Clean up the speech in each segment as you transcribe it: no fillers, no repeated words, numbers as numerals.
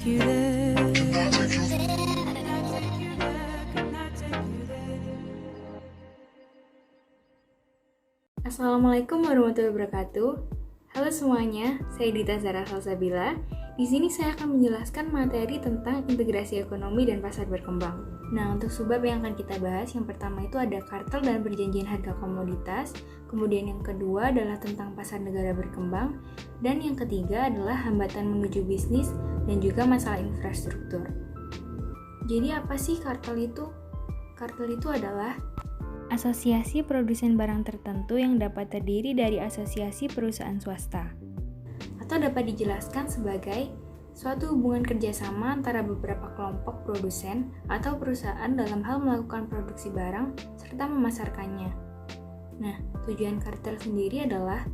you there? Assalamualaikum warahmatullahi wabarakatuh. Halo semuanya, saya Dita Zara Salsabila. Di sini saya akan menjelaskan materi tentang integrasi ekonomi dan pasar berkembang. Nah, untuk subbab yang akan kita bahas, yang pertama itu ada kartel dan perjanjian harga komoditas, kemudian yang kedua adalah tentang pasar negara berkembang, dan yang ketiga adalah hambatan menuju bisnis dan juga masalah infrastruktur. Jadi apa sih kartel itu? Kartel itu adalah asosiasi produsen barang tertentu yang dapat terdiri dari asosiasi perusahaan swasta, atau dapat dijelaskan sebagai suatu hubungan kerjasama antara beberapa kelompok produsen atau perusahaan dalam hal melakukan produksi barang serta memasarkannya. Nah, tujuan kartel sendiri adalah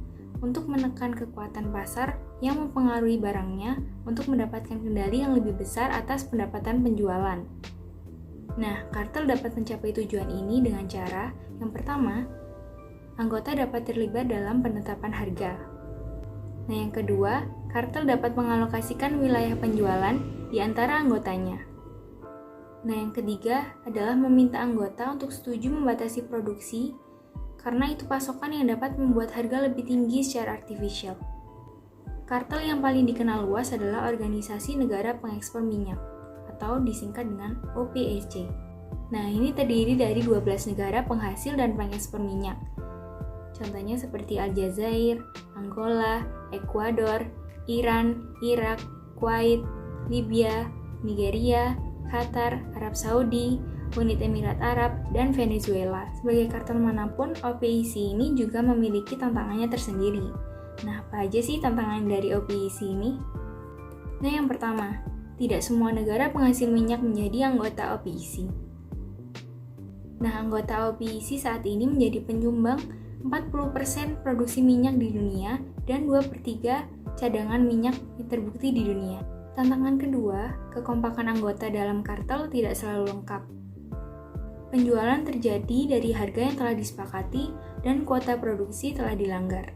untuk menekan kekuatan pasar yang mempengaruhi barangnya untuk mendapatkan kendali yang lebih besar atas pendapatan penjualan. Nah, kartel dapat mencapai tujuan ini dengan cara yang pertama, anggota dapat terlibat dalam penetapan harga. Nah, yang kedua, kartel dapat mengalokasikan wilayah penjualan di antara anggotanya. Nah, yang ketiga adalah meminta anggota untuk setuju membatasi produksi karena itu pasokan yang dapat membuat harga lebih tinggi secara artifisial. Kartel yang paling dikenal luas adalah Organisasi Negara Pengekspor Minyak atau disingkat dengan OPEC. Nah, ini terdiri dari 12 negara penghasil dan pengekspor minyak. Contohnya seperti Aljazair, Angola, Ekuador, Iran, Irak, Kuwait, Libya, Nigeria, Qatar, Arab Saudi, Uni Emirat Arab, dan Venezuela. Sebagai kartel manapun, OPEC ini juga memiliki tantangannya tersendiri. Nah, apa aja sih tantangan dari OPEC ini? Nah, yang pertama, tidak semua negara penghasil minyak menjadi anggota OPEC. Nah, anggota OPEC saat ini menjadi penyumbang 40% produksi minyak di dunia dan 2/3 cadangan minyak yang terbukti di dunia. Tantangan kedua, kekompakan anggota dalam kartel tidak selalu lengkap. Penjualan terjadi dari harga yang telah disepakati dan kuota produksi telah dilanggar.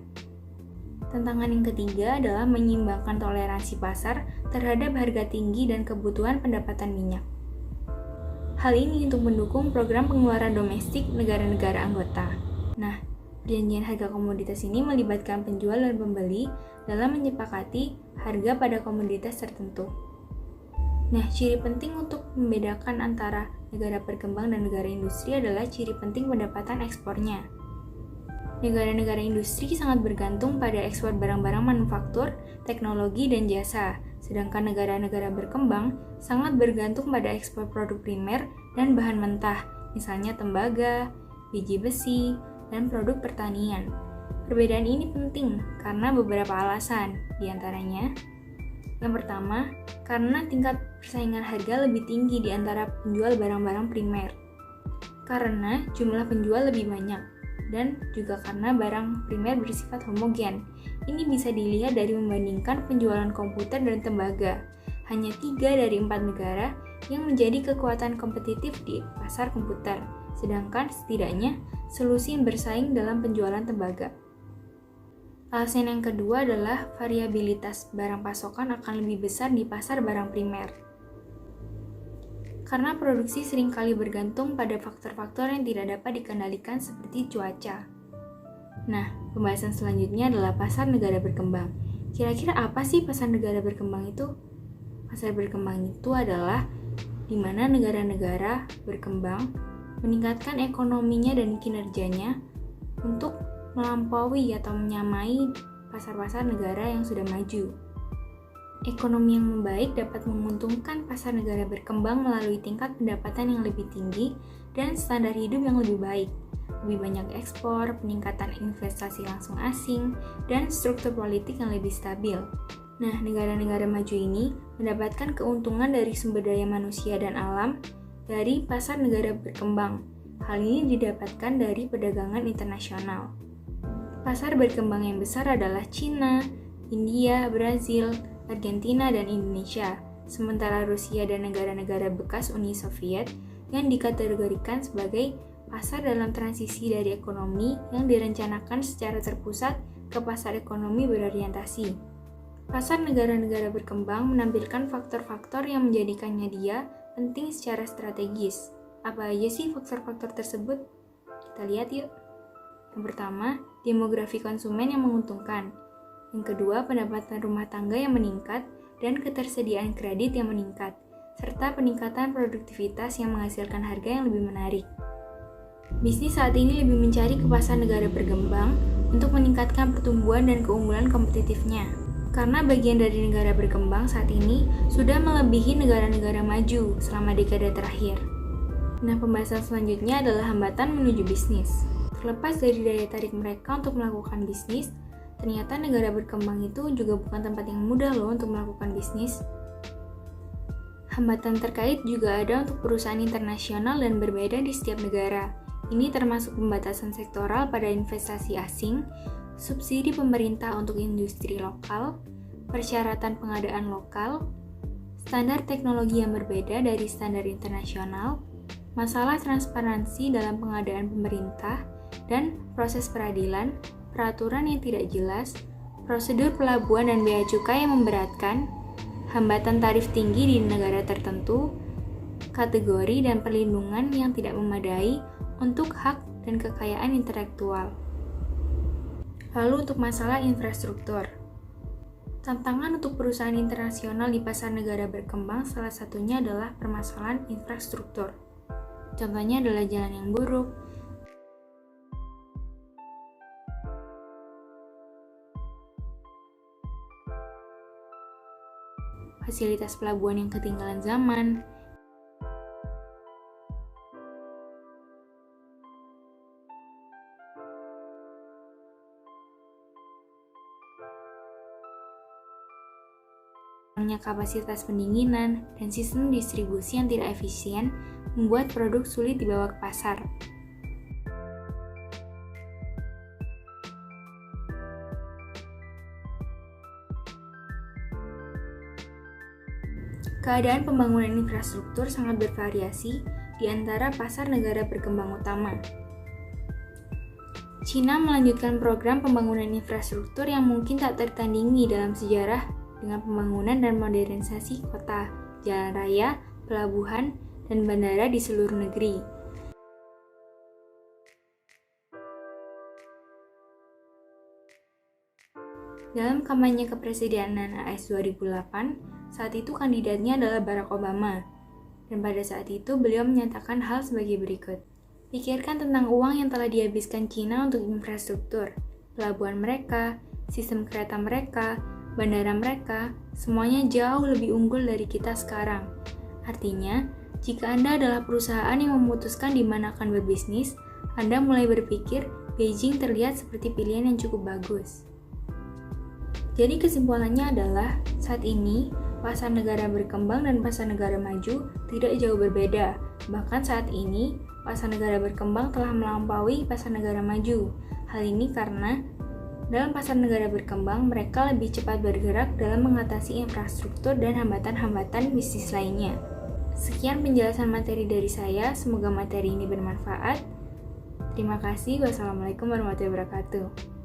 Tantangan yang ketiga adalah menyeimbangkan toleransi pasar terhadap harga tinggi dan kebutuhan pendapatan minyak. Hal ini untuk mendukung program pengeluaran domestik negara-negara anggota. Nah, perjanjian harga komoditas ini melibatkan penjual dan pembeli dalam menyepakati harga pada komoditas tertentu. Nah, ciri penting untuk membedakan antara negara berkembang dan negara industri adalah ciri penting pendapatan ekspornya. Negara-negara industri sangat bergantung pada ekspor barang-barang manufaktur, teknologi, dan jasa, sedangkan negara-negara berkembang sangat bergantung pada ekspor produk primer dan bahan mentah, misalnya tembaga, biji besi, dan produk pertanian. Perbedaan ini penting karena beberapa alasan, diantaranya yang pertama, karena tingkat persaingan harga lebih tinggi di antara penjual barang-barang primer, karena jumlah penjual lebih banyak, dan juga karena barang primer bersifat homogen. Ini bisa dilihat dari membandingkan penjualan komputer dan tembaga. Hanya 3 dari 4 negara yang menjadi kekuatan kompetitif di pasar komputer, sedangkan setidaknya solusi yang bersaing dalam penjualan tembaga. Alasan yang kedua adalah variabilitas barang pasokan akan lebih besar di pasar barang primer. Karena produksi seringkali bergantung pada faktor-faktor yang tidak dapat dikendalikan seperti cuaca. Nah, pembahasan selanjutnya adalah pasar negara berkembang. Kira-kira apa sih pasar negara berkembang itu? Pasar berkembang itu adalah di mana negara-negara berkembang meningkatkan ekonominya dan kinerjanya untuk melampaui atau menyamai pasar-pasar negara yang sudah maju. Ekonomi yang membaik dapat menguntungkan pasar negara berkembang melalui tingkat pendapatan yang lebih tinggi dan standar hidup yang lebih baik, lebih banyak ekspor, peningkatan investasi langsung asing, dan struktur politik yang lebih stabil. Nah, negara-negara maju ini mendapatkan keuntungan dari sumber daya manusia dan alam dari pasar negara berkembang. Hal ini didapatkan dari perdagangan internasional. Pasar berkembang yang besar adalah Cina, India, Brazil, Argentina, dan Indonesia, sementara Rusia dan negara-negara bekas Uni Soviet yang dikategorikan sebagai pasar dalam transisi dari ekonomi yang direncanakan secara terpusat ke pasar ekonomi berorientasi. Pasar negara-negara berkembang menampilkan faktor-faktor yang menjadikannya dia penting secara strategis. Apa aja sih faktor-faktor tersebut? Kita lihat yuk. Yang pertama, demografi konsumen yang menguntungkan. Yang kedua, pendapatan rumah tangga yang meningkat dan ketersediaan kredit yang meningkat, serta peningkatan produktivitas yang menghasilkan harga yang lebih menarik. Bisnis saat ini lebih mencari ke pasar negara berkembang untuk meningkatkan pertumbuhan dan keunggulan kompetitifnya. Karena bagian dari negara berkembang saat ini sudah melebihi negara-negara maju selama dekade terakhir. Nah, pembahasan selanjutnya adalah hambatan menuju bisnis. Terlepas dari daya tarik mereka untuk melakukan bisnis, ternyata negara berkembang itu juga bukan tempat yang mudah loh untuk melakukan bisnis. Hambatan terkait juga ada untuk perusahaan internasional dan berbeda di setiap negara. Ini termasuk pembatasan sektoral pada investasi asing, subsidi pemerintah untuk industri lokal, persyaratan pengadaan lokal, standar teknologi yang berbeda dari standar internasional, masalah transparansi dalam pengadaan pemerintah, dan proses peradilan, peraturan yang tidak jelas, prosedur pelabuhan dan bea cukai yang memberatkan, hambatan tarif tinggi di negara tertentu, kategori dan perlindungan yang tidak memadai untuk hak dan kekayaan intelektual. Lalu untuk masalah infrastruktur. Tantangan untuk perusahaan internasional di pasar negara berkembang salah satunya adalah permasalahan infrastruktur. Contohnya adalah jalan yang buruk, fasilitas pelabuhan yang ketinggalan zaman, kurangnya kapasitas pendinginan, dan sistem distribusi yang tidak efisien membuat produk sulit dibawa ke pasar. Keadaan pembangunan infrastruktur sangat bervariasi di antara pasar negara berkembang utama. Cina melanjutkan program pembangunan infrastruktur yang mungkin tak tertandingi dalam sejarah dengan pembangunan dan modernisasi kota, jalan raya, pelabuhan, dan bandara di seluruh negeri. Dalam kampanye kepresidenan AS 2008, saat itu kandidatnya adalah Barack Obama. Dan pada saat itu beliau menyatakan hal sebagai berikut. Pikirkan tentang uang yang telah dihabiskan Cina untuk infrastruktur, pelabuhan mereka, sistem kereta mereka, bandara mereka, semuanya jauh lebih unggul dari kita sekarang. Artinya, jika Anda adalah perusahaan yang memutuskan di mana akan berbisnis, Anda mulai berpikir Beijing terlihat seperti pilihan yang cukup bagus. Jadi kesimpulannya adalah, saat ini, pasar negara berkembang dan pasar negara maju tidak jauh berbeda. Bahkan saat ini, pasar negara berkembang telah melampaui pasar negara maju. Hal ini karena dalam pasar negara berkembang, mereka lebih cepat bergerak dalam mengatasi infrastruktur dan hambatan-hambatan bisnis lainnya. Sekian penjelasan materi dari saya, semoga materi ini bermanfaat. Terima kasih, wassalamualaikum warahmatullahi wabarakatuh.